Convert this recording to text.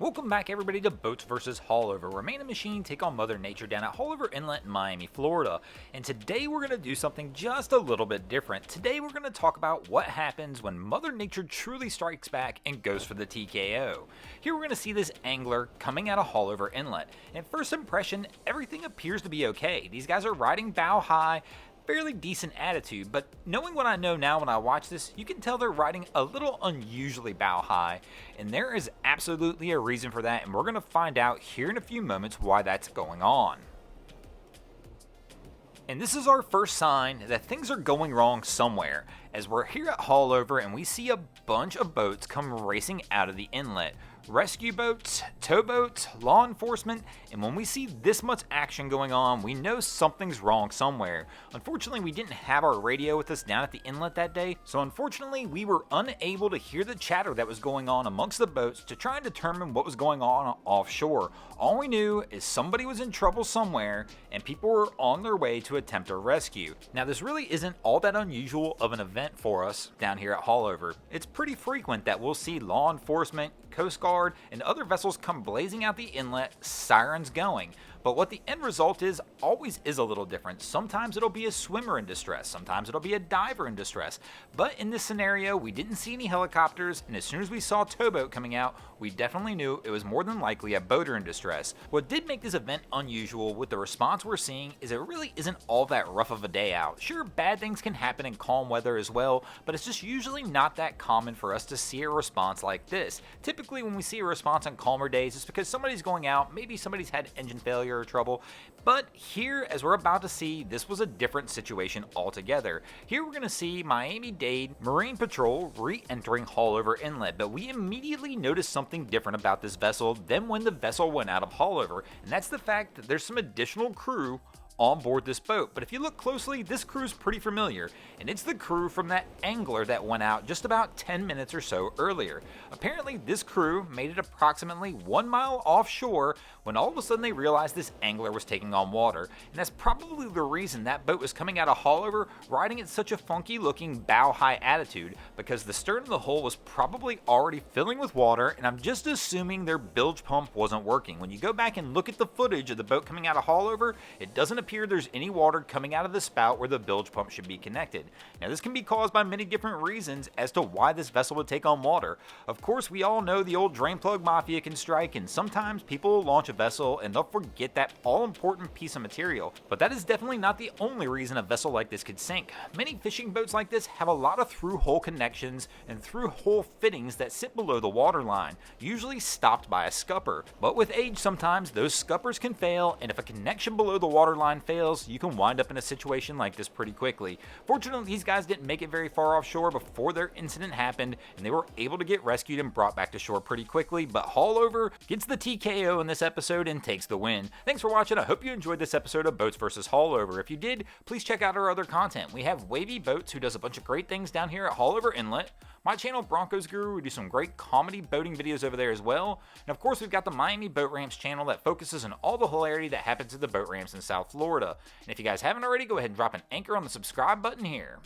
Welcome back everybody to Boats vs. Haulover, where man and machine take on Mother Nature down at Haulover Inlet in Miami, Florida. And today we're going to do something just a little bit different. Today we're going to talk about what happens when Mother Nature truly strikes back and goes for the TKO. Here we're going to see this angler coming out of Haulover Inlet. And first impression, everything appears to be okay. These guys are riding bow high, fairly decent attitude, but knowing what I know now when I watch this, you can tell they're riding a little unusually bow high, and there is absolutely a reason for that, and we're going to find out here in a few moments why that's going on. And this is our first sign that things are going wrong somewhere, as we're here at Haulover and we see a bunch of boats come racing out of the inlet. Rescue boats, towboats, law enforcement, and when we see this much action going on, we know something's wrong somewhere. Unfortunately, we didn't have our radio with us down at the inlet that day, so unfortunately, we were unable to hear the chatter that was going on amongst the boats to try and determine what was going on offshore. All we knew is somebody was in trouble somewhere, and people were on their way to attempt a rescue. Now, this really isn't all that unusual of an event for us down here at Haulover. It's pretty frequent that we'll see law enforcement, Coast Guard, and other vessels come blazing out the inlet, sirens going. But what the end result is always is a little different. Sometimes it'll be a swimmer in distress, sometimes it'll be a diver in distress. But in this scenario, we didn't see any helicopters, and as soon as we saw a towboat coming out, we definitely knew it was more than likely a boater in distress. What did make this event unusual with the response we're seeing is it really isn't all that rough of a day out. Sure, bad things can happen in calm weather as well, but it's just usually not that common for us to see a response like this. Typically when we see a response on calmer days, it's because somebody's going out, maybe somebody's had engine failure or trouble. But here, as we're about to see, this was a different situation altogether. Here we're going to see Miami-Dade Marine Patrol re-entering Haulover Inlet, but we immediately noticed something different about this vessel than when the vessel went out of Haulover, and that's the fact that there's some additional crew on board this boat. But if you look closely, this crew is pretty familiar, and it's the crew from that angler that went out just about 10 minutes or so earlier. Apparently this crew made it approximately 1 mile offshore when all of a sudden they realized this angler was taking on water, and that's probably the reason that boat was coming out of Haulover riding at such a funky looking bow high attitude, because the stern of the hull was probably already filling with water, and I'm just assuming their bilge pump wasn't working. When you go back and look at the footage of the boat coming out of Haulover, it doesn't appear there's any water coming out of the spout where the bilge pump should be connected. Now this can be caused by many different reasons as to why this vessel would take on water. Of course, we all know the old drain plug mafia can strike, and sometimes people will launch a vessel and they'll forget that all important piece of material. But that is definitely not the only reason a vessel like this could sink. Many fishing boats like this have a lot of through-hole connections and through-hole fittings that sit below the waterline, usually stopped by a scupper. But with age, sometimes those scuppers can fail, and if a connection below the waterline fails, you can wind up in a situation like this pretty quickly. Fortunately, these guys didn't make it very far offshore before their incident happened, and they were able to get rescued and brought back to shore pretty quickly. But Haulover gets the TKO in this episode and takes the win. Thanks for watching. I hope you enjoyed this episode of Boats vs. Haulover. If you did, please check out our other content. We have Wavy Boats, who does a bunch of great things down here at Haulover Inlet. My channel, Broncos Guru, we do some great comedy boating videos over there as well. And of course, we've got the Miami Boat Ramps channel that focuses on all the hilarity that happens at the boat ramps in South Florida. And if you guys haven't already, go ahead and drop an anchor on the subscribe button here.